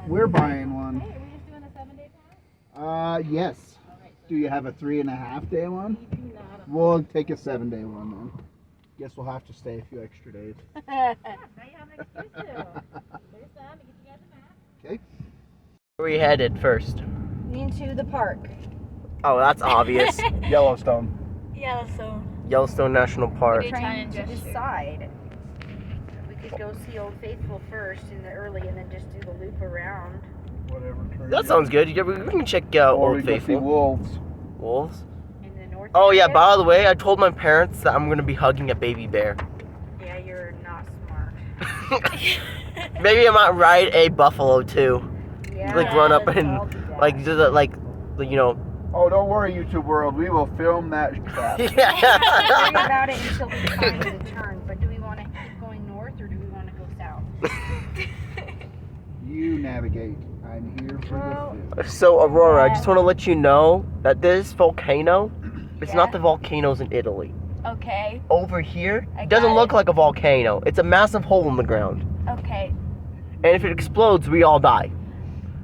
We're buying one. Hey, are we just doing a 7-day pass? Yes. Do you have a 3.5-day one? No. We'll take a 7-day one then. Guess we'll have to stay a few extra days. Now you have an excuse to. There's them. Get you guys a map. Okay. Where are we headed first? Into the park. Oh, that's obvious. Yellowstone. Yellowstone National Park. We're trying to decide. We could go see Old Faithful first in the early and then just do the loop around. Whatever. That sounds good. Yeah, we can check out Or Old we go see Faithful. wolves. Wolves? In the north. Oh yeah, area. by the way, I told my parents that I'm going to be hugging a baby bear. Yeah, you're not smart. Maybe I might ride a buffalo too. Yeah. Like run up let's and all do that. like do the you know. Oh, don't worry, YouTube world. We will film that crap. Worry about it until we find the turn. But do we want to keep going north or do we want to go south? You navigate. I'm here for the food. So Aurora, I just want to let you know that this volcano, it's Yeah? not the volcanoes in Italy. Okay. Over here, I it doesn't got look it. like a volcano. It's a massive hole in the ground. Okay. And if it explodes, we all die.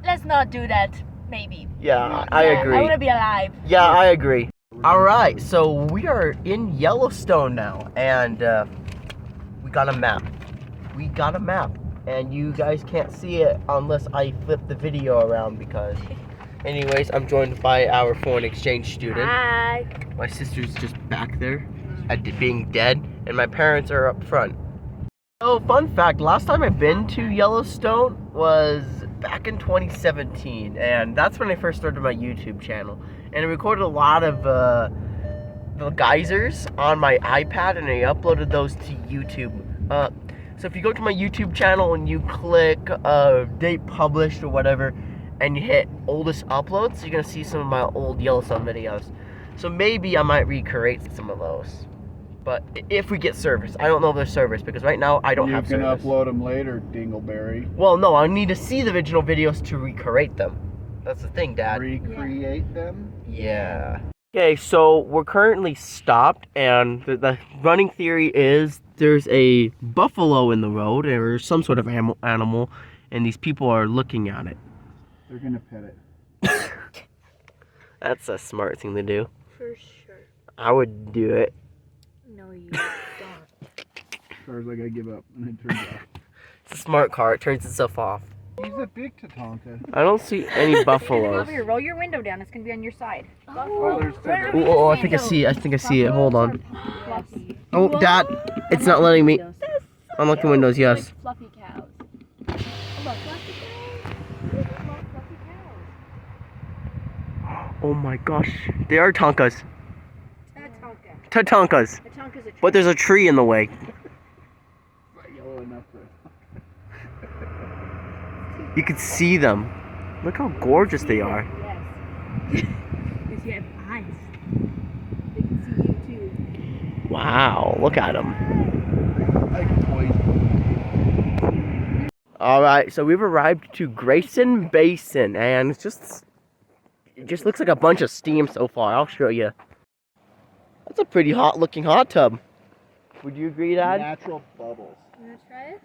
Let's not do that. Maybe. Yeah, I agree. I want to be alive. Yeah, I agree. All right, so we are in Yellowstone now, and we got a map. We got a map, and you guys can't see it unless I flip the video around because, anyways, I'm joined by our foreign exchange student. Hi. My sister's just back there, being dead, and my parents are up front. So, fun fact, last time I've been to Yellowstone was back in 2017, and that's when I first started my YouTube channel. And I recorded a lot of the geysers on my iPad, and I uploaded those to YouTube. So if you go to my YouTube channel and you click date published or whatever, and you hit oldest uploads, you're gonna see some of my old Yellowstone videos. So maybe I might recreate some of those. But if we get service, I don't know if there's service because right now I don't have service. You can upload them later, Dingleberry. Well, no, I need to see the original videos to recreate them. That's the thing, Dad. Recreate them? Yeah. Okay, so we're currently stopped, and the running theory is there's a buffalo in the road or some sort of animal, and these people are looking at it. They're gonna pet it. That's a smart thing to do. For sure. I would do it. No, you don't. Car's like I give up, and it turns off. It's a smart car. It turns itself off. He's a big Tatanka. I don't see any buffaloes. Over here, roll your window down. It's gonna be on your side. Oh, there's several. Oh, I think I see it. I think I see it. Hold on. Fluffy. Oh, Dad, it's not letting me. Unlock the windows, yes. Fluffy cows. Oh, look, fluffy cows. Look, fluffy cows. Oh my gosh. They are Tonkas. Tatanka. Tatankas. Tatanka's a tree. But there's a tree in the way. Not yellow enough for it. You can see them. Look how gorgeous they are. Yes. Because you have eyes. They can see you too. Wow, look at them. I can poison. Alright, so we've arrived to Grayson Basin, and it just looks like a bunch of steam so far. I'll show you. That's a pretty hot looking hot tub. Would you agree, Dad? Natural bubbles. You want to try it?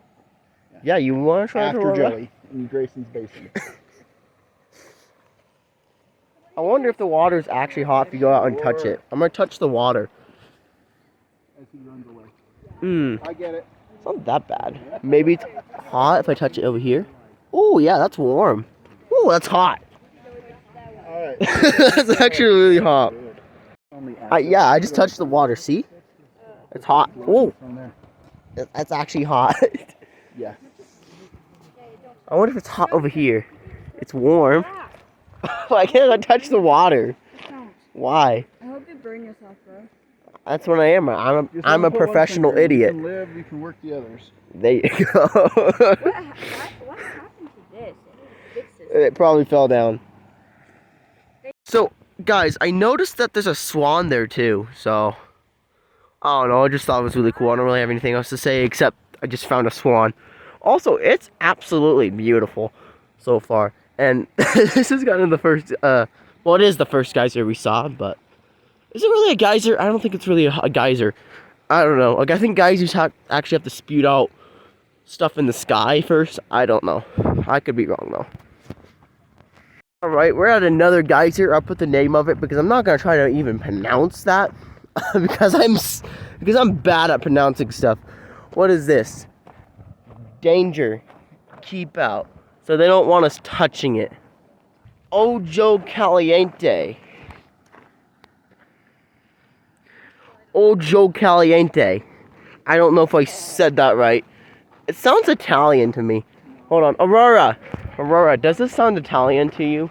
Yeah, you want to try it, After Aurora? jelly in Grayson's Basin. I wonder if the water is actually hot if you go out and touch it. I'm going to touch the water. As he runs away. Mmm. I get it. It's not that bad. Maybe it's hot if I touch it over here. Oh, yeah, that's warm. Oh, that's hot. Alright. That's actually really hot. Only Yeah, I just touched the water. See? It's hot. Oh, from there. that's actually hot. Yeah. I wonder if it's hot over here. It's warm. Why can't I touch the water? Why? I hope you burn yourself, bro. That's what I am. I'm Just a let him put one professional finger. idiot. You can live, you can work the others. There you go. What happened to this? I need to fix this. It probably fell down. So, guys, I noticed that there's a swan there too. So, I don't know. I just thought it was really cool. I don't really have anything else to say except I just found a swan. Also, it's absolutely beautiful so far. And this is kind of the first, well, it is the first geyser we saw, but is it really a geyser? I don't think it's really a geyser. I don't know. Like, I think geysers actually have to spew out stuff in the sky first. I don't know. I could be wrong, though. Alright, we're at another geyser. I'll put the name of it because I'm not gonna try to even pronounce that because I'm bad at pronouncing stuff. What is this? Danger. Keep out. So they don't want us touching it. Ojo Caliente. Ojo Caliente. I don't know if I said that right. It sounds Italian to me. Hold on. Aurora, does this sound Italian to you?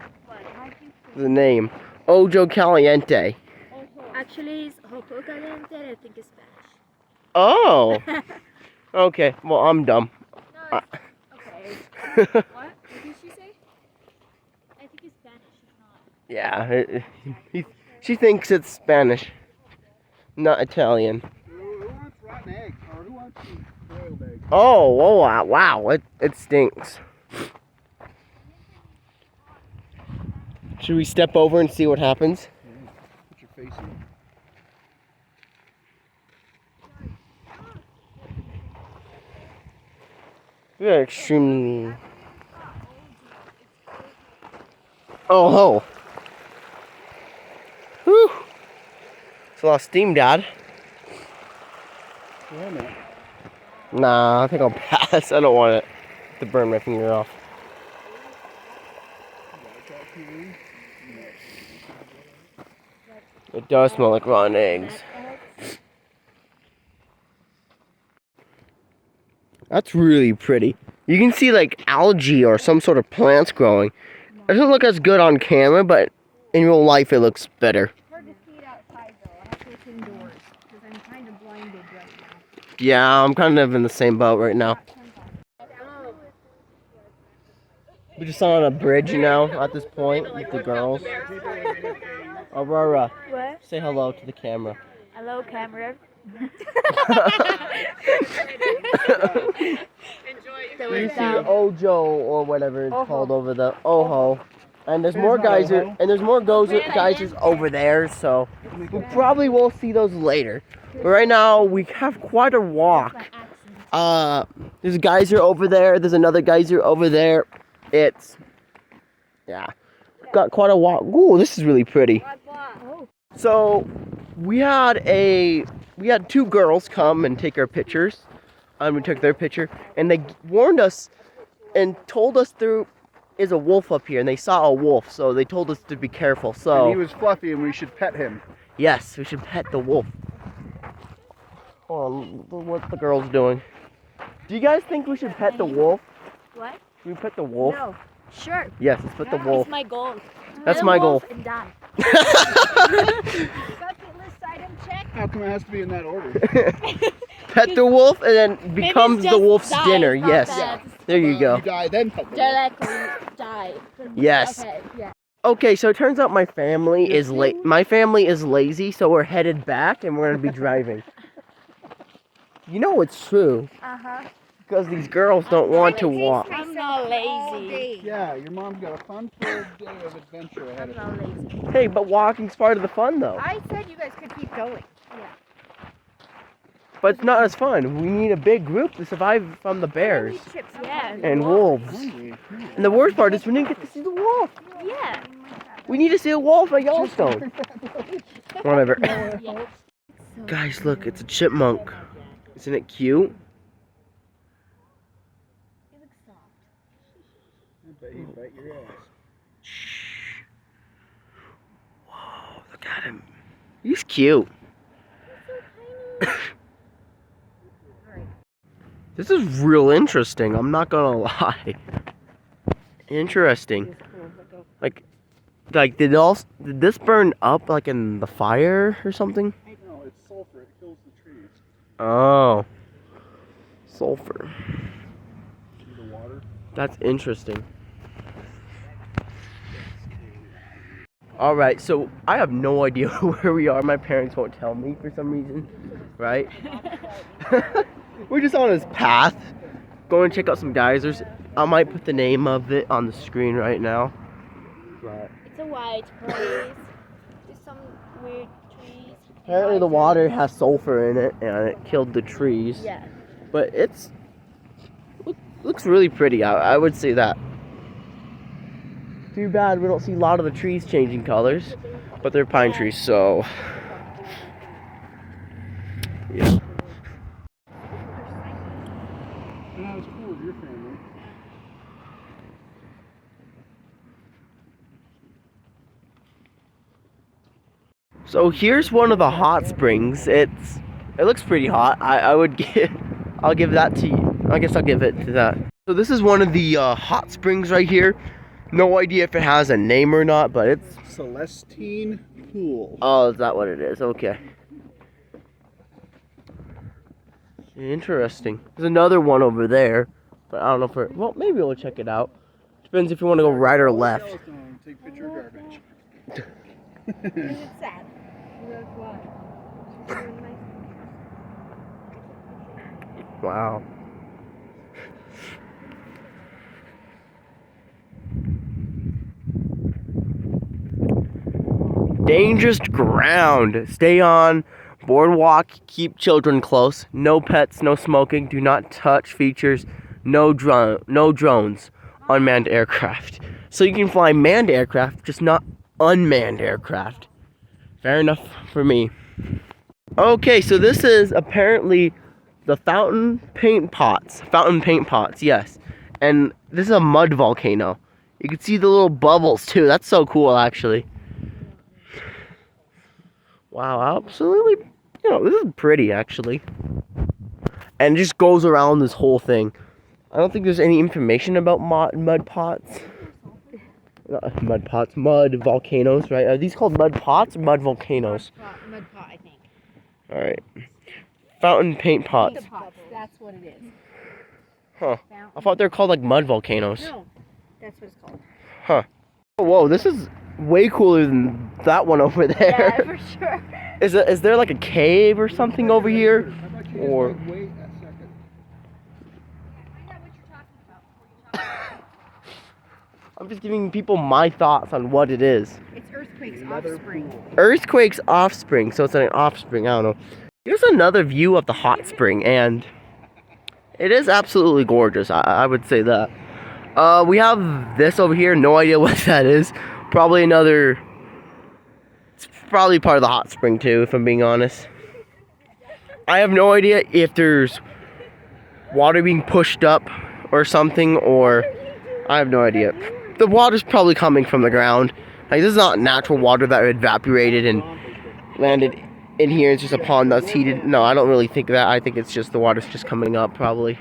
The name. Ojo Caliente. Actually, it's Hopo Caliente, I think it's Spanish. Oh. Okay, well, I'm dumb. No, it's, okay. What did she say? I think it's Spanish, it's not. Yeah, she thinks it's Spanish, not Italian. Who wants rotten eggs? Or who wants boiled eggs? Oh, wow, it stinks. Should we step over and see what happens? Yeah. Put your face in. We're extremely... Oh, whew. It's a lot of steam, Dad. Yeah, man. Nah, I think I'll pass. I don't want it to burn my finger off. It does smell like rotten eggs. That's really pretty. You can see like algae or some sort of plants growing. It doesn't look as good on camera, but in real life it looks better. It's hard to see it outside though. I have to look indoors because I'm kind of blinded right now. Yeah, I'm kind of in the same boat right now. We're just on a bridge now at this point with the girls. Aurora, What? say hello to the camera. Hello, camera. You see Ojo or whatever it's called over the Ojo. And there's more geysers geysers over there, so we probably will see those later. But right now we have quite a walk. There's a geyser over there, there's another geyser over there. It's got quite a walk. Ooh, this is really pretty. So we had two girls come and take our pictures. We took their picture, and they warned us and told us there is a wolf up here, and they saw a wolf, so they told us to be careful. So And he was fluffy, and we should pet him. yes, we should pet the wolf. Hold on, what's the girls doing? Do you guys think we should pet the wolf? What? Should we pet the wolf? No. Sure. Yes, let's pet the wolf. It's my goal. That's Pet a my wolf goal. and die. Bucket list item check. How come it has to be in that order? Pet the wolf and then becomes the just wolf's die, dinner. not Yes. bad. There you go. You die, then pet the wolf. Directly die. Yes. Okay, yeah. Okay, so it turns out my family is lazy, so we're headed back and we're gonna be driving. You know it's true Uh-huh. because these girls don't want to walk. I'm not lazy. Yeah, your mom's got a fun-filled day of adventure ahead I'm of her. not lazy. Hey, but walking's part of the fun though. I said you guys could keep going. But it's not as fun. We need a big group to survive from the bears Yeah. and wolves. Hungry. And the worst part is we didn't get to see the wolf. Yeah. We need to see a wolf at Yellowstone. Whatever. Yeah. Guys, look, it's a chipmunk. Isn't it cute? It looks soft. I bet he'd bite your ass. Shh. Whoa, look at him. He's cute. This is real interesting, I'm not gonna lie. Interesting. Like did this burn up like in the fire or something? No, it's sulfur. It kills the trees. Oh. Sulfur. See the water? That's interesting. Alright, so I have no idea where we are. My parents won't tell me for some reason. Right? We're just on this path. Going to check out some geysers. I might put the name of it on the screen right now. But It's a white place. There's some weird trees. apparently the water has sulfur in it and it killed the trees. Yeah. But looks really pretty. I would say that. Too bad we don't see a lot of the trees changing colors, but they're pine trees, so yeah. Not as cool as your family. So here's one of the hot springs. It looks pretty hot. I'll give that to you. I guess I'll give it to that. So this is one of the hot springs right here. No idea if it has a name or not, but it's Celestine Pool. Oh, is that what it is? Okay. Interesting. There's another one over there, but I don't know if we're, well, maybe we'll check it out. Depends if you want to go right or left. Yellowstone, take picture of garbage. It's sad. Wow. Dangerous ground. Stay on boardwalk. Keep children close. No pets. No smoking. Do not touch features. No drones. Unmanned aircraft. So you can fly manned aircraft, just not unmanned aircraft. Fair enough for me. Okay, so this is apparently the fountain paint pots. Fountain paint pots, yes. And this is a mud volcano. You can see the little bubbles too. That's so cool, actually. Wow, absolutely. You know, this is pretty, actually. And it just goes around this whole thing. I don't think there's any information about mud pots. Not mud pots, mud volcanoes, right? Are these called mud pots or mud volcanoes? Mud pot, I think. Alright. Fountain paint pots. Paint pots, that's what it is. Huh. I thought they were called like mud volcanoes. No, that's what it's called. Huh. Oh, whoa, this is way cooler than that one over there. Yeah, for sure. Is there like a cave or something over here? Or Wait a second. I'm just giving people my thoughts on what it is. It's Earthquake's offspring. Earthquake's offspring, so it's an offspring, I don't know. Here's another view of the hot spring, and it is absolutely gorgeous, I would say that. We have this over here, no idea what that is. Probably another, it's probably part of the hot spring too, if I'm being honest. I have no idea if there's water being pushed up or something, or I have no idea. The water's probably coming from the ground. Like, this is not natural water that evaporated and landed in here. It's just a pond that's heated. No, I don't really think that. I think it's just the water's just coming up, probably.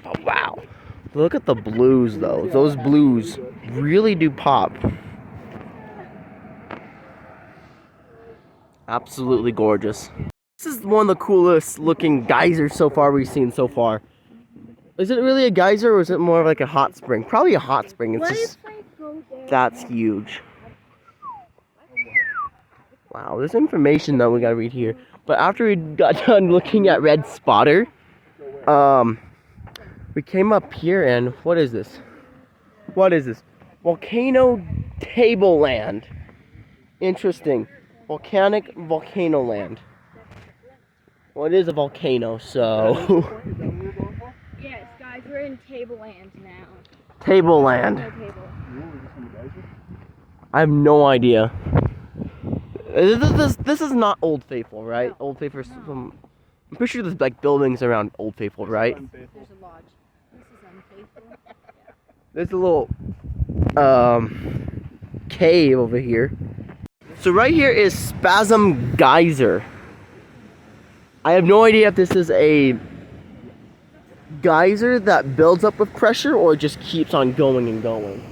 Oh, wow. Look at the blues, though. Those blues really do pop. Absolutely gorgeous. This is one of the coolest looking geysers so far we've seen so far. Is it really a geyser or is it more of like a hot spring? Probably a hot spring. It's just, that's huge. Wow, there's information that we gotta read here. But after we got done looking at Red Spotter, we came up here and what is this? What is this? Volcano Tableland. Interesting. Volcanic volcano land. Well, it is a volcano, so. Yes, guys, we're in Tableland now. Tableland. No table. I have no idea. This is not Old Faithful, right? No. Old Faithful. I'm pretty sure there's like buildings around Old Faithful, right? There's a lodge. This is unfaithful. There's a little cave over here. So right here is Spasm Geyser. I have no idea if this is a geyser that builds up with pressure or just keeps on going and going.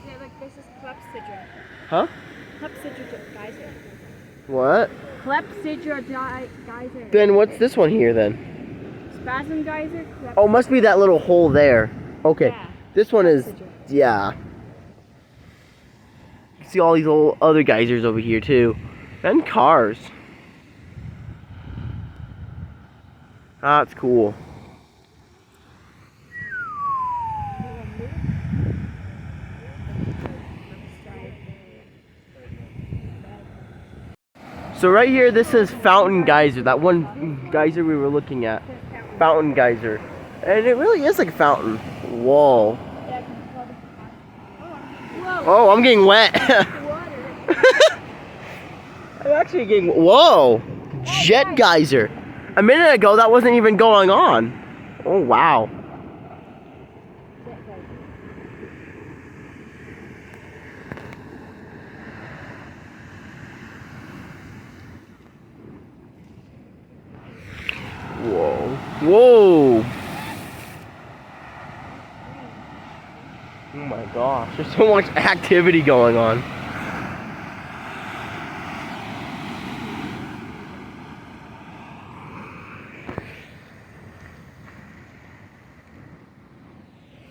Yeah, like this is Clepsydra. Huh? Clepsydra geyser. What? Clepsydra geyser. Then what's this one here then? Spasm geyser. Oh, must be that little hole there. Okay. Yeah. This one is, Clepsydra. yeah. You see all these old other geysers over here too. And cars. That's cool. So right here, this is Fountain Geyser. That one geyser we were looking at. Fountain Geyser. And it really is like a fountain. Whoa. Yeah, 'cause it's called a Oh, I'm getting wet. Water. I'm actually getting. Whoa! Jet geyser. A minute ago, that wasn't even going on. Oh, wow. Whoa. Whoa. Oh my gosh, there's so much activity going on.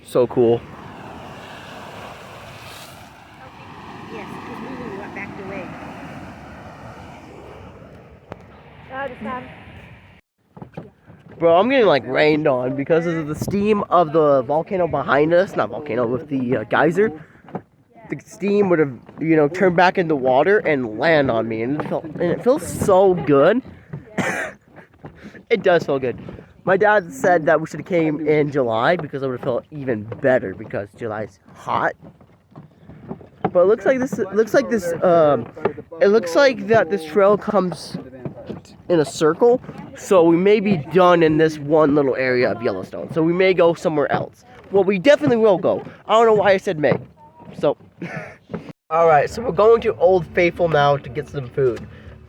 So cool. Yes, because Lulu backed away. Bro, I'm getting like rained on because of the steam of the volcano behind us. Not volcano, with the geyser. The steam would have, you know, turned back into water and land on me, and it feels so good. It does feel good. My dad said that we should have came in July because it would have felt even better because July's hot. But it looks like this. It looks like that this trail comes in a circle, so we may be done in this one little area of Yellowstone. So we may go somewhere else. Well, we definitely will go. I don't know why I said may. So, all right. So we're going to Old Faithful now to get some food.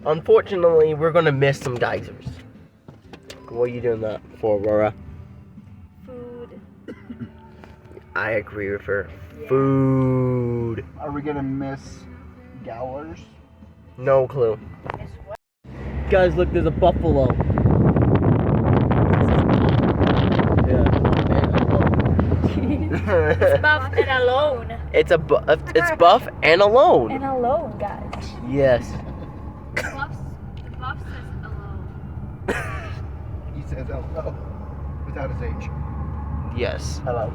Unfortunately, we're gonna miss some geysers. What are you doing that for, Aurora? Food. I agree with her. Yeah. Food. Are we gonna miss Gowlers? No clue. Guys, look, there's a buffalo. Yeah. It's buff and alone. It's buff and alone. And alone, guys. Yes. The buff says alone. He says hello without his H. Yes. Hello.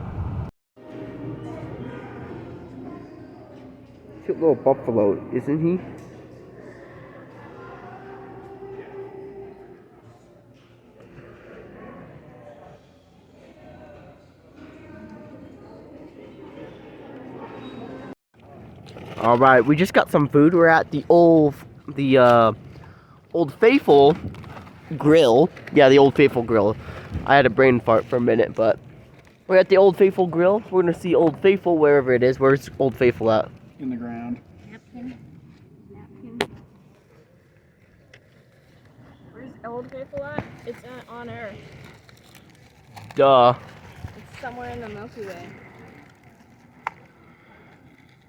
Cute little buffalo, isn't he? All right, we just got some food. We're at the Old Faithful Grill. Yeah, the Old Faithful Grill. I had a brain fart for a minute, but we're at the Old Faithful Grill. We're gonna see Old Faithful wherever it is. Where's Old Faithful at? In the ground. Napkin. Where's Old Faithful at? It's on Earth. Duh. It's somewhere in the Milky Way.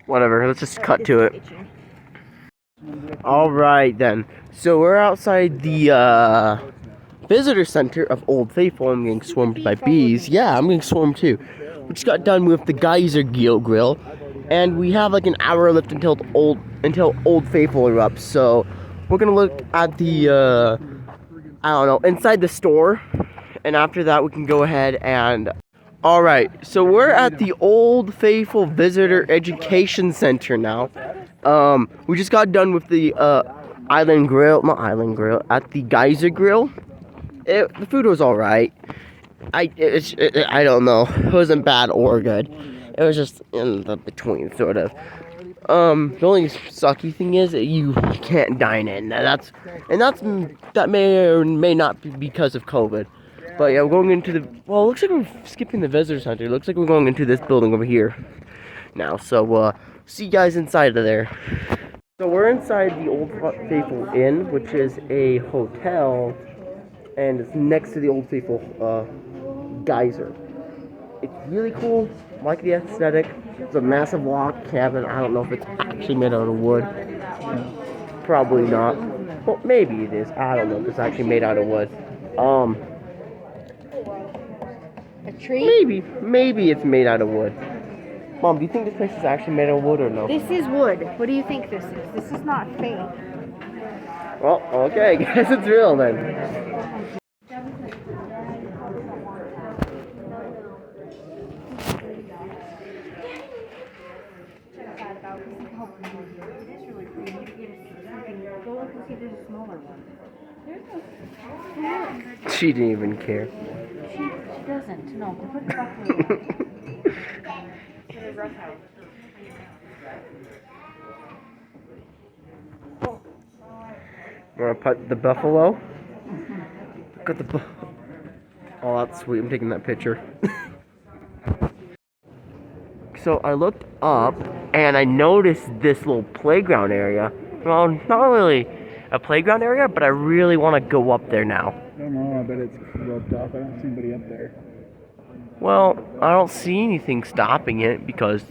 Whatever, let's just cut to it. Alright then. So we're outside the visitor center of Old Faithful. I'm getting swarmed by bees. Yeah, I'm getting swarmed too. We just got done with the Geyser Grill. And we have like an hour left until Old Faithful erupts. So we're gonna look at the I don't know, inside the store. And after that we can go ahead and alright, so we're at the Old Faithful Visitor Education Center now. We just got done with the at the Geyser Grill. The food was alright. I don't know. It wasn't bad or good. It was just in the between, sort of. The only sucky thing is that you can't dine in. That may or may not be because of COVID. But yeah, we're going into the, well, it looks like we're skipping the visitor center. It looks like we're going into this building over here now. So, see you guys inside of there. So we're inside the Old Faithful Inn, which is a hotel, and it's next to the Old Faithful geyser. It's really cool. I like the aesthetic. It's a massive log cabin. I don't know if it's actually made out of wood. Probably not. Well, maybe it is. I don't know if it's actually made out of wood. A tree? Maybe it's made out of wood. Mom, do you think this place is actually made out of wood or no? This is wood. What do you think this is? This is not fake. Well, okay, guess it's real then. She didn't even care. She doesn't. No, put it back. Wanna pet the buffalo? Look at the oh, that's sweet. I'm taking that picture. So I looked up and I noticed this little playground area. Well, not really a playground area, but I really want to go up there now. I don't know, I bet it's roped off. I don't see anybody up there. Well, I don't see anything stopping it because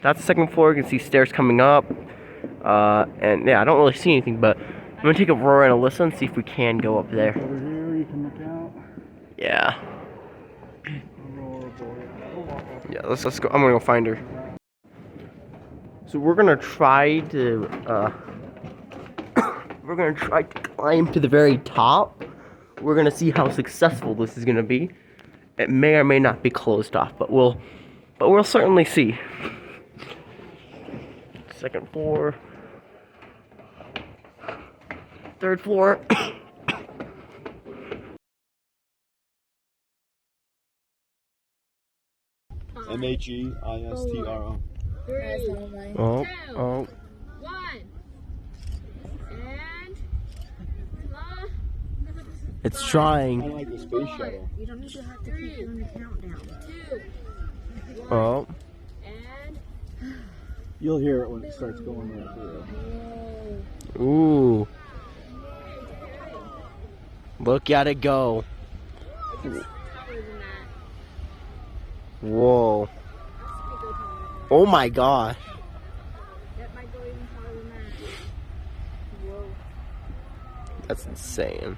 that's the second floor. You can see stairs coming up. And yeah, I don't really see anything, but I'm going to take Aurora and Alyssa and see if we can go up there. Over here, you can look out. Yeah. Aurora boy. Yeah, let's go. I'm going to go find her. So we're going to try to, climb to the very top. We're going to see how successful this is going to be. It may or may not be closed off, but we'll certainly see. Second floor. Third floor. MAGISTRO. 3, Oh, 2, oh. 1, and It's I trying. like the space shuttle. You don't need to have to keep doing the countdown. 2, 1, Oh. and You'll hear it when it starts going right through. Ooh. Look at it go. taller than that. Whoa. That might go taller. Oh my gosh. That might go even taller than that. Whoa. That's insane.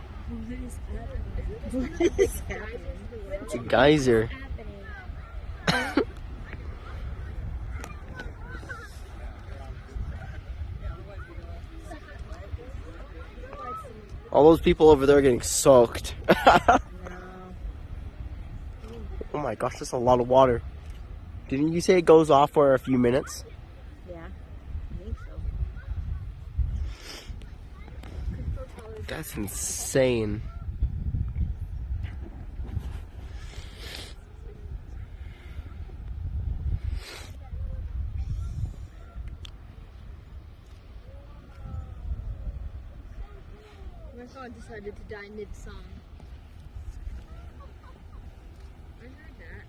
What is happening? It's a geyser. Happening. All those people over there are getting soaked. Oh my gosh, that's a lot of water. Didn't you say it goes off for a few minutes? Yeah, I think so. That's insane. My phone decided to die mid-song. I heard that.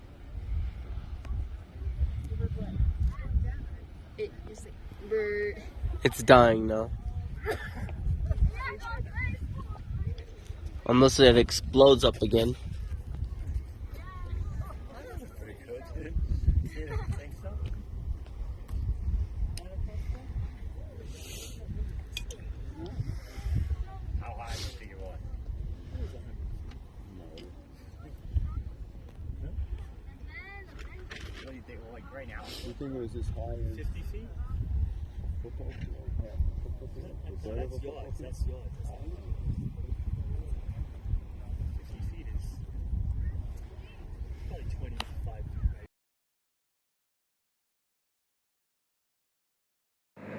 It is like bird. It's dying now. Unless it explodes up again. How high do you want? What do you think? Well, like right now, You think it was this high as 50 feet? football field? Yeah, football field. That's yours. That's yours. 50 feet is probably 25 feet,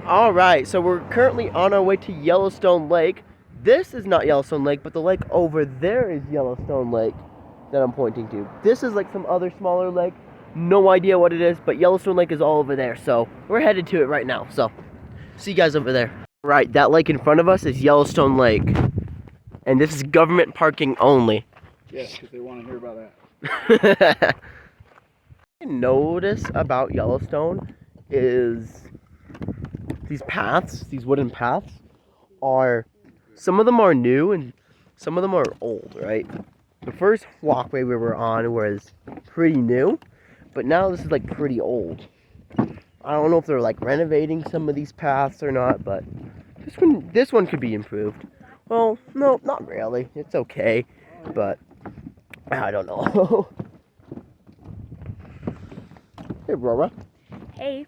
right? Alright, so we're currently on our way to Yellowstone Lake. This is not Yellowstone Lake, but the lake over there is Yellowstone Lake that I'm pointing to. This is like some other smaller lake. No idea what it is, but Yellowstone Lake is all over there. So we're headed to it right now. So see you guys over there. Right, that lake in front of us is Yellowstone Lake. And this is government parking only. Yes, because they want to hear about that. Notice about Yellowstone is these paths, these wooden paths, are, some of them are new and some of them are old, right? The first walkway we were on was pretty new, but now this is like pretty old. I don't know if they're like renovating some of these paths or not, but this one could be improved. Well, no, not really. It's okay, but I don't know. Hey, Aurora. Hey,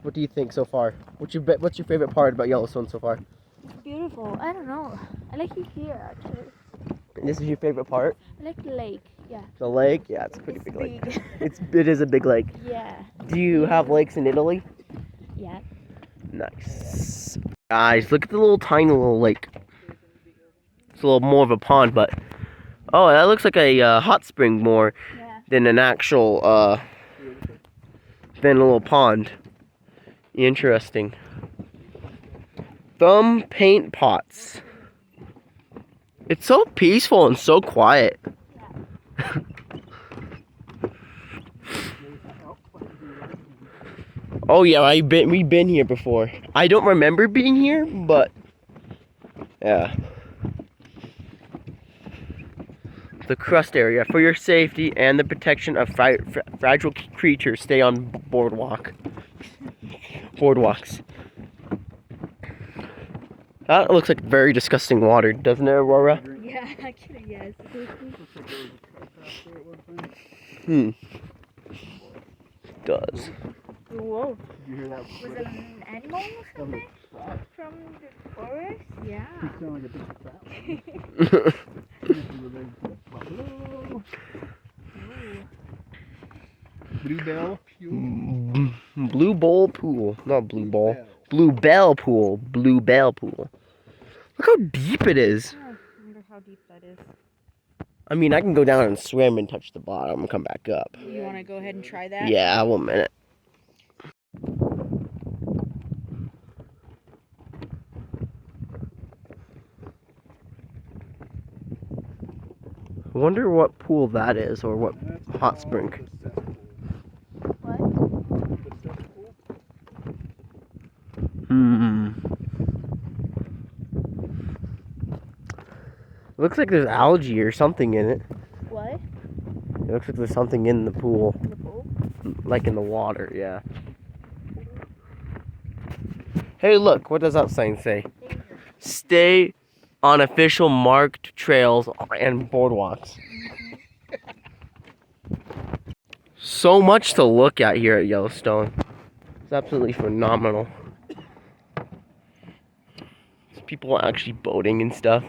What do you think so far? What's your favorite part about Yellowstone so far? It's beautiful. I don't know. I like it here actually. This is your favorite part? I like the lake. Yeah. The lake? Yeah, it's a pretty big lake. big. It is a big lake. Yeah. Do you have lakes in Italy? Yeah. Nice. Guys, look at the little tiny little lake. It's a little more of a pond, but oh, that looks like a hot spring more Yeah. than an actual than a little pond. Interesting. Thumb paint pots. It's so peaceful and so quiet. Oh yeah, we've been here before. I don't remember being here, but yeah. The crust area for your safety and the protection of fragile creatures. Stay on boardwalks. That looks like very disgusting water, doesn't it, Aurora? Yeah, actually, yes. It does. Whoa. Did you hear that? Was it an animal or something? From the forest? Yeah. It sounded like a big crap. Bluebell pool. Blue bowl pool, not blue ball. Bluebell pool. Bluebell pool. Look how deep it is. I wonder how deep that is. I mean, I can go down and swim and touch the bottom and come back up. You want to go ahead and try that? Yeah, 1 minute. I wonder what pool that is, or what hot spring. Looks like there's algae or something in it. What? It looks like there's something in the pool. In the pool? Like in the water, yeah. Hey, look, what does that sign say? Stay on official marked trails and boardwalks. So much to look at here at Yellowstone. It's absolutely phenomenal. There's people actually boating and stuff.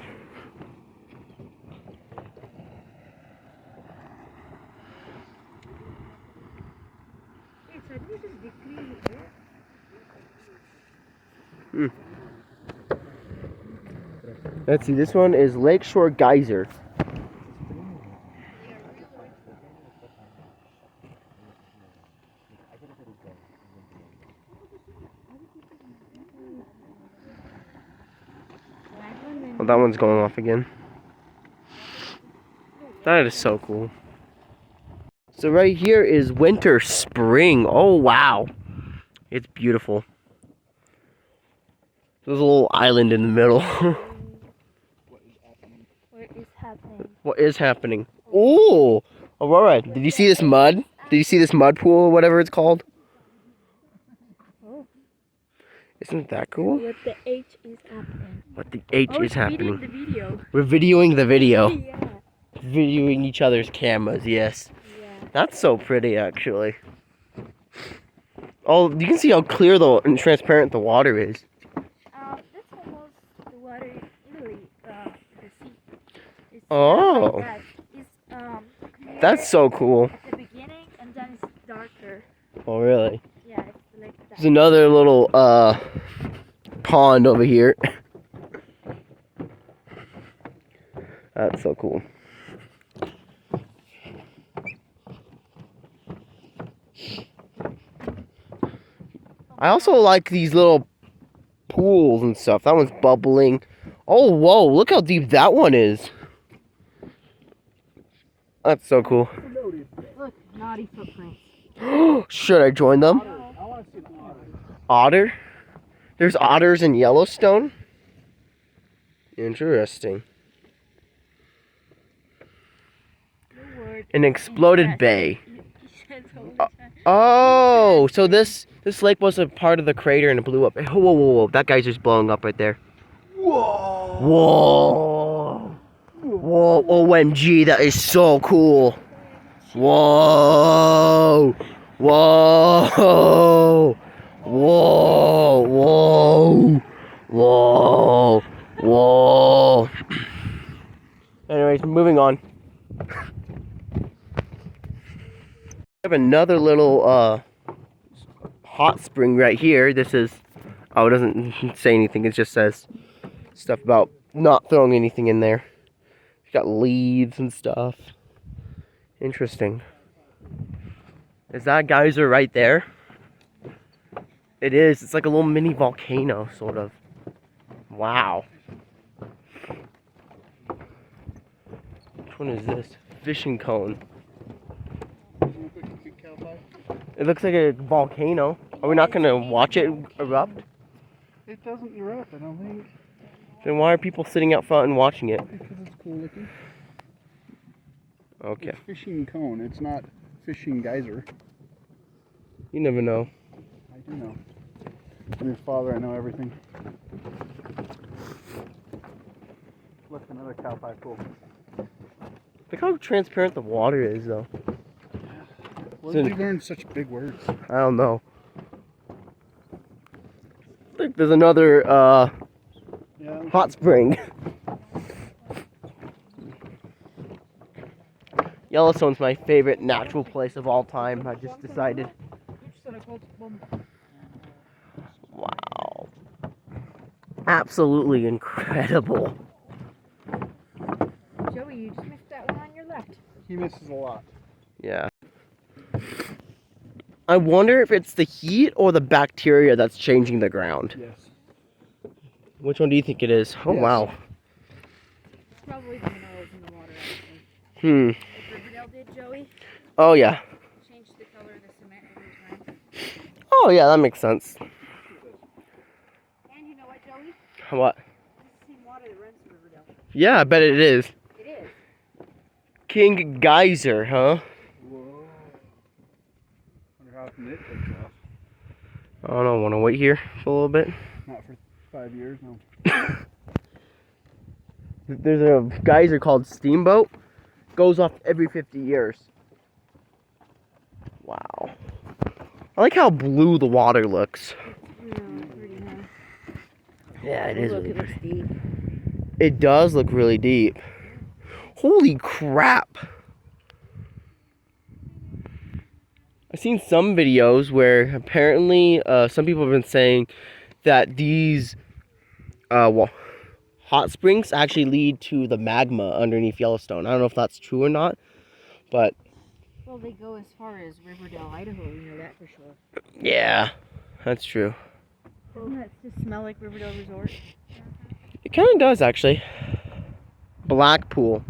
Let's see, this one is Lakeshore Geyser. Oh, that one's going off again. That is so cool. So right here is Winter Spring. Oh wow. It's beautiful. There's a little island in the middle. What is happening? Oh, Aurora, did you see this mud? Did you see this mud pool or whatever it's called? Oh. Isn't that cool? What the H is happening? What the H is happening? The video. We're videoing the video. Yeah. Videoing each other's cameras, yes. Yeah. That's so pretty, actually. Oh, you can see how clear and transparent the water is. That's almost the water in Italy, the sea. It's Oh. like that. It's clear That's so cool. at the beginning and then it's darker. Oh, really? Yeah, it's like that. There's another little pond over here. That's so cool. I also like these little pools and stuff. That one's bubbling. Oh, whoa, look how deep that one is. That's so cool. Look, naughty footprints. Should I join them? Otter? There's otters in Yellowstone? Interesting. An exploded bay. Oh, so this lake was a part of the crater and it blew up. Whoa, whoa, whoa, that guy's just blowing up right there. Whoa! Whoa! Whoa, OMG, that is so cool. Whoa! Whoa! Whoa! Whoa! Whoa! Whoa! Anyways, moving on. We have another little hot spring right here. This is, oh, it doesn't say anything. It just says stuff about not throwing anything in there. It's got leaves and stuff. Interesting. Is that geyser right there? It is. It's like a little mini volcano, sort of. Wow. Which one is this? Fishing cone. It looks like a volcano. Are we not gonna watch it erupt? It doesn't erupt, I don't think. Then why are people sitting out front and watching it? Because it's cool looking. Okay. It's fishing cone, it's not fishing geyser. You never know. I do know. I'm your father, I know everything. Look, another cow pie pool. Look how transparent the water is, though. Where did you learn such big words? I don't know. Look, there's another Yeah. hot spring. Yellowstone's my favorite natural place of all time. I just decided. Wow. Absolutely incredible. Joey, you just missed that one on your left. He misses a lot. Yeah. I wonder if it's the heat or the bacteria that's changing the ground. Yes. Which one do you think it is? Oh, Yes. wow. It's probably the minerals in the water, actually. Hmm. Like Riverdale did, Joey. Oh, yeah. Changed the color of the cement every time. Oh, yeah, that makes sense. And you know what, Joey? What? This is the same water that runs through Riverdale. Yeah, I bet it is. It is. King Geyser, huh? Whoa. Wonder how often it takes off. I don't know. Want to wait here for a little bit? Not for 5 years, no. There's a geyser called Steamboat. Goes off every 50 years. Wow. I like how blue the water looks. Pretty, huh? Yeah, it is Look, really it looks pretty. deep. It does look really deep. Holy crap. I've seen some videos where apparently some people have been saying that these hot springs actually lead to the magma underneath Yellowstone. I don't know if that's true or not, but Well, they go as far as Riverdale, Idaho. We know that for sure. yeah, that's true. Doesn't that just smell like Riverdale Resort? It kind of does actually. Blackpool.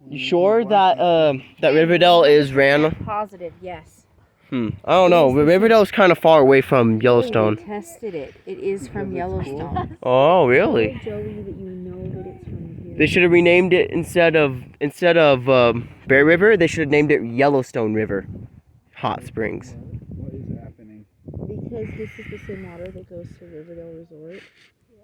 You sure that that Riverdale is ran? Positive, yes. I don't know. Riverdale's kind of far away from Yellowstone. We tested it. It is from Yellowstone. Oh, really? Joey, that you know that it's from here. They should have renamed it instead of Bear River. They should have named it Yellowstone River Hot Springs. What is happening? Because this is the same water that goes to Riverdale Resort.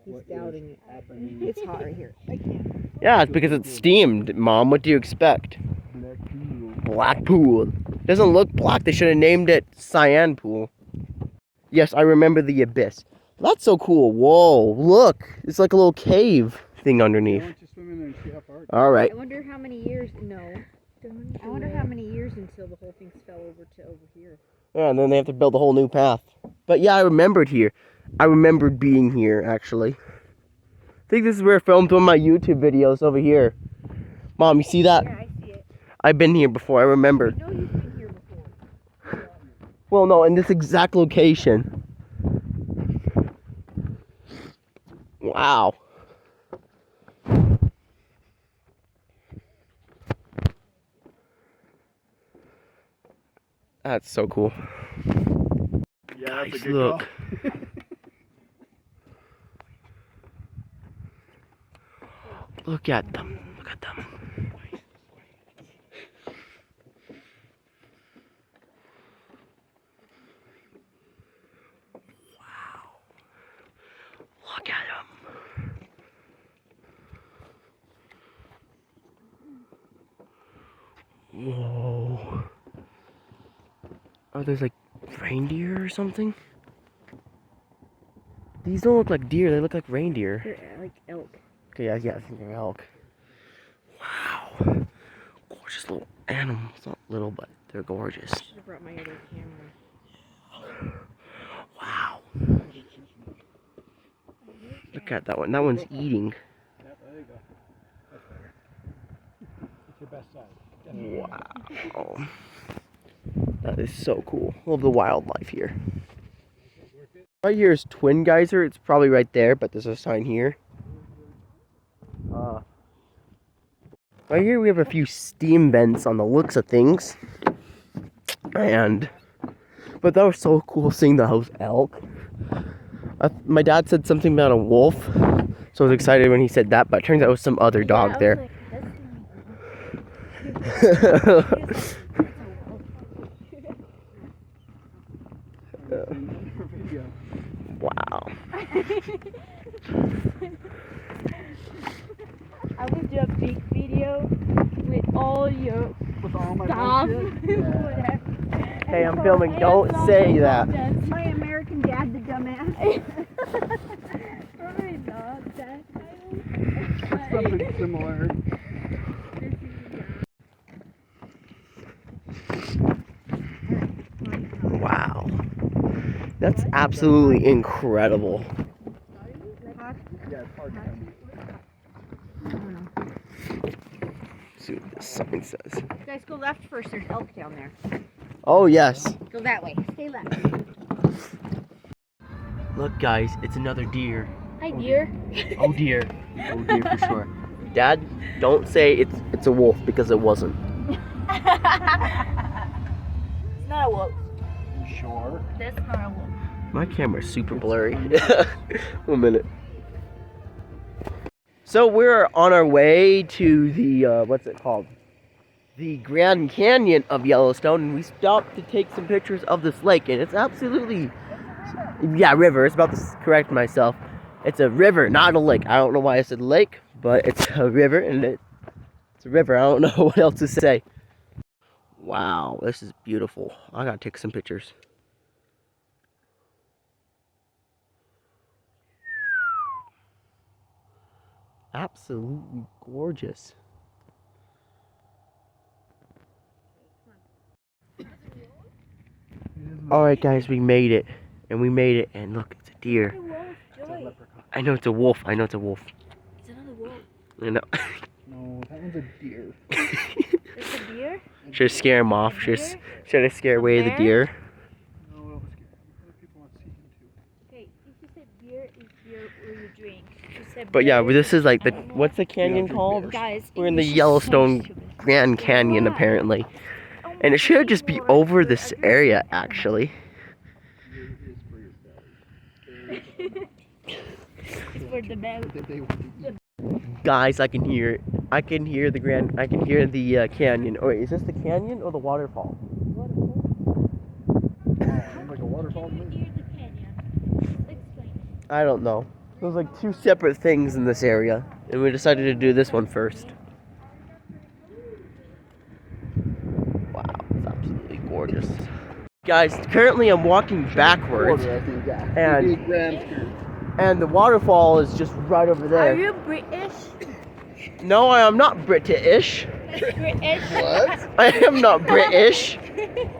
He's What doubting is it. happening? It's hot right here. I can't. Yeah, it's because it's steamed, Mom. What do you expect? Blackpool. Blackpool. Doesn't look black. They should have named it Cyan Pool. Yes, I remember the abyss. That's so cool. Whoa, look. It's like a little cave thing Why underneath. don't you swim in there and see how far it All right. I wonder how many years. No. I wonder how many years until the whole thing fell over to over here. Yeah, and then they have to build a whole new path. But yeah, I remembered here. I remembered being here, actually. I think this is where I filmed one of my YouTube videos over here. Mom, you see that? Yeah, I see it. I've been here before, I remember. I know you've been here before. Well, no, in this exact location. Wow. That's so cool. Yeah, that's Guys, a good look. call. Look at them. Look at them. Wow. Look at them. Whoa. Oh, there's like reindeer or something? These don't look like deer, they look like reindeer. They're like elk. Okay, yeah, I think they're elk. Wow. Gorgeous little animals. Not little, but they're gorgeous. Should have brought my other camera. Wow. Look at that one. That one's eating. Yeah, there you go. That's better. It's your best side. Wow. That It's so cool. Love the wildlife here. Right here is Twin Geyser. It's probably right there, but there's a sign here. Right here we have a few steam vents on the looks of things. But that was so cool seeing the house elk. My dad said something about a wolf, so I was excited when he said that, but it turns out it was some other dog there. Wow. I would do a big video with all your stuff. Whatever. Hey, I'm filming. Don't say that. My American dad, the dumbass. Probably not that Something similar. Wow. That's absolutely incredible. Yeah, it's hard to find. See what this sign says. You guys go left first. There's elk down there. Oh, yes. Go that way. Stay left. Look, guys, it's another deer. Hi, dear. Oh, dear. Oh, dear for sure. Dad, don't say it's a wolf because it wasn't. It's not a wolf. Sure. That's not a wolf. My camera's super blurry. 1 minute. So we're on our way to the, what's it called? The Grand Canyon of Yellowstone, and we stopped to take some pictures of this lake, and it's absolutely, yeah, river. It's about to correct myself. It's a river, not a lake. I don't know why I said lake, but it's a river, and it's a river. I don't know what else to say. Wow, this is beautiful. I gotta take some pictures. Absolutely gorgeous. Alright guys, we made it. And we made it, and look, it's a deer. I know it's a wolf. I know it's a wolf. It's another wolf. I know. No, that one's a deer. It's a deer? Should I scare him off? Should I scare away the deer? No, that was scary. Other people want to see him too. Okay, if you said beer is beer or you drink. You said But yeah, beer. this is like the, I don't know. what's the canyon called? Guys, We're in the English is so Yellowstone stupid. Grand Canyon apparently. Oh And it my should just be God. over this area actually. It is for your belly. It's for the bell. They want to eat. Guys, I can hear it. I can hear the canyon. Oh wait, is this the canyon or the waterfall? Like a waterfall. Can you hear the canyon? Explain. I don't know. There's like two separate things in this area, and we decided to do this one first. Wow, it's absolutely gorgeous. Guys, currently I'm walking backwards, Quarter, I think, yeah. and- 8 grams here. and the waterfall is just right over there. Are you British? No, I am not British. British? What? I am not British. I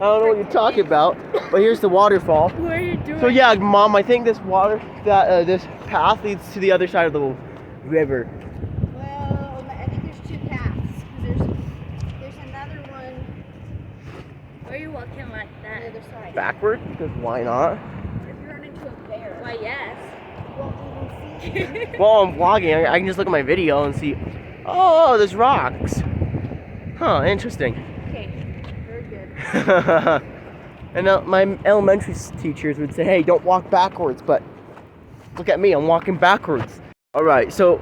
don't know what you're talking about. But here's the waterfall. What are you doing? So yeah, Mom, I think this this path leads to the other side of the river. Well, I think there's 2 paths. 'Cause there's another one Why are you walking like on that? the other side. Backwards, because why not? If you run into a bear, Why, yes. you won't even see. Well, I'm vlogging. I can just look at my video and see. Oh, there's rocks. Huh, interesting. Okay, very good. And my elementary teachers would say, hey, don't walk backwards, but look at me, I'm walking backwards. All right, so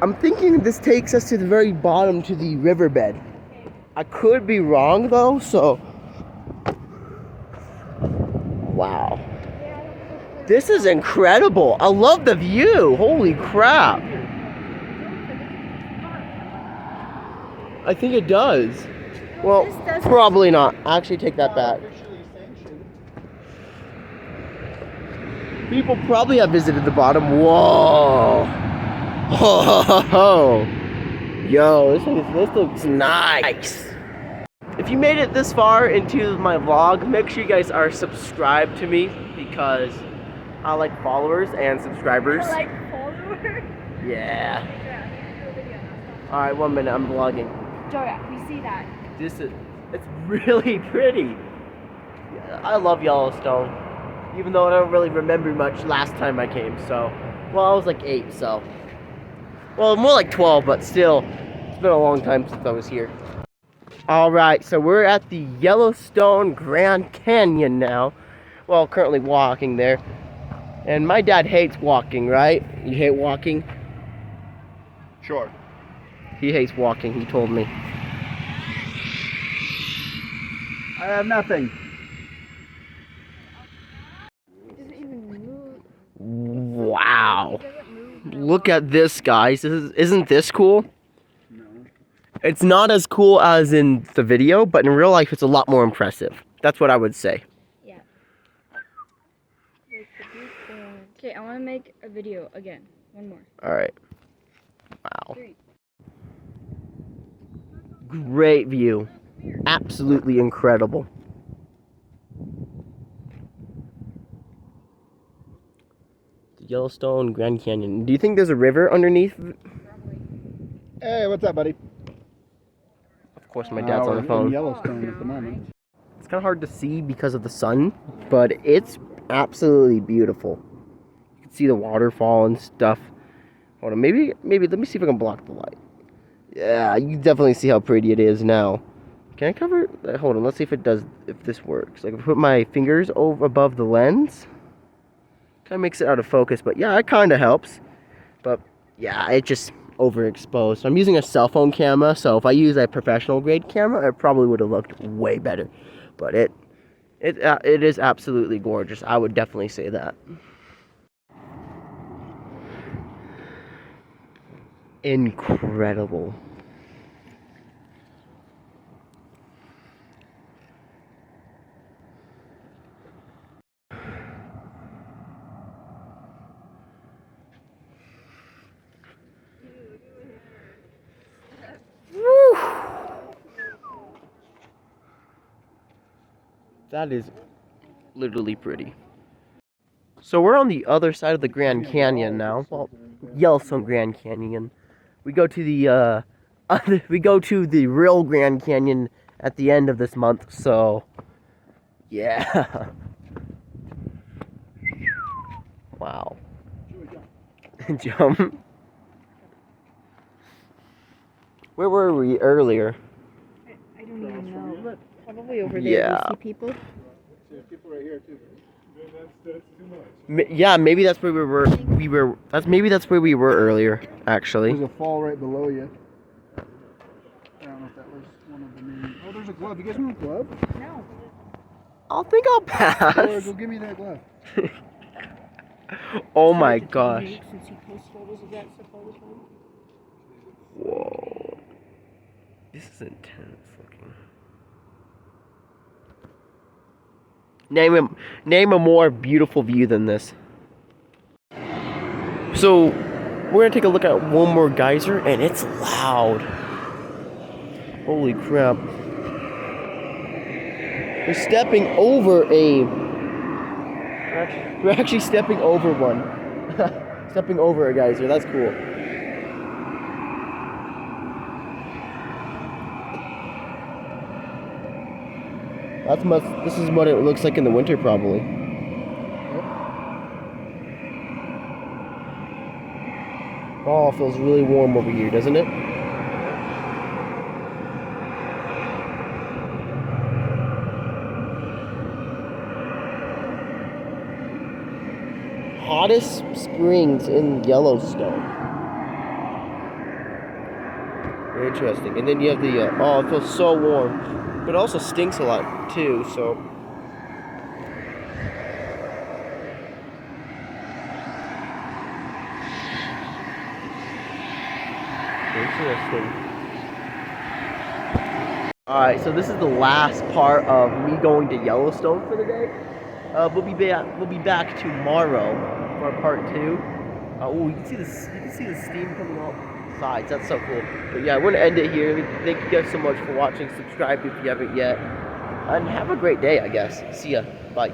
I'm thinking this takes us to the very bottom to the riverbed. I could be wrong though, so. Wow. This is incredible. I love the view. Holy crap. I think it does. Well, This does- probably not. Actually, take that back. Officially sanctioned. People probably have visited the bottom. Whoa. Whoa. Yo, this looks nice. If you made it this far into my vlog, make sure you guys are subscribed to me because I like followers and subscribers. Like follower? Yeah. Alright, 1 minute, I'm vlogging. Joya, we see that. It's really pretty. I love Yellowstone, even though I don't really remember much last time I came. So, well, I was like 8, so, well, more like 12, but still, it's been a long time since I was here. All right, so we're at the Yellowstone Grand Canyon now. Well, currently walking there, and my dad hates walking, right? You hate walking? Sure. He hates walking. He told me. I have nothing. It doesn't even move. Wow. It doesn't move. Look at this, guys. Isn't this cool? No. It's not as cool as in the video, but in real life, it's a lot more impressive. That's what I would say. Yeah. Okay, I want to make a video again. One more. All right. Wow. 3. Great view. Absolutely incredible. The Yellowstone Grand Canyon. Do you think there's a river underneath? Hey, what's up, buddy? Of course, my dad's on We're the in phone. Yellowstone at the moment. It's kind of hard to see because of the sun, but it's absolutely beautiful. You can see the waterfall and stuff. Hold on, maybe let me see if I can block the light. Yeah, you can definitely see how pretty it is now. Can I cover it? Hold on, let's see if this works. Like, if I put my fingers over above the lens, kind of makes it out of focus, but yeah, it kind of helps. But yeah, it just overexposed. I'm using a cell phone camera, so if I use a professional grade camera, it probably would have looked way better. But it is absolutely gorgeous. I would definitely say that. Incredible. Woo! That is literally pretty. So we're on the other side of the Grand Canyon now. Well, Yellowstone Grand Canyon. We go to the real Grand Canyon at the end of this month. So, yeah. Wow. Jump. Where were we earlier? I don't even know. Look, probably over there. Yeah. You see people? There's people right here too. That's too much. Yeah, maybe that's where we were. Maybe that's where we were earlier. Actually. There's a fall right below you. I don't know if that was one of the main. Oh, there's a glove. You guys want a glove? No. I think I'll Or pass. go give me that glove. Oh my gosh. Since he posts photos of that stuff all the time. Whoa. This is intense looking. Name a more beautiful view than this. So we're gonna take a look at one more geyser, and it's loud. Holy crap. We're stepping over we're actually stepping over one. Stepping over a geyser, that's cool. This is what it looks like in the winter, probably. Oh, it feels really warm over here, doesn't it? Hottest springs in Yellowstone. Very interesting. And then you have the, oh, it feels so warm. But it also stinks a lot, too, so. Interesting. Alright, so this is the last part of me going to Yellowstone for the day. We'll be back tomorrow for part 2. Oh, you can see the steam coming out the sides. That's so cool. But yeah, we're gonna end it here. Thank you guys so much for watching. Subscribe if you haven't yet, and have a great day, I guess. See ya. Bye.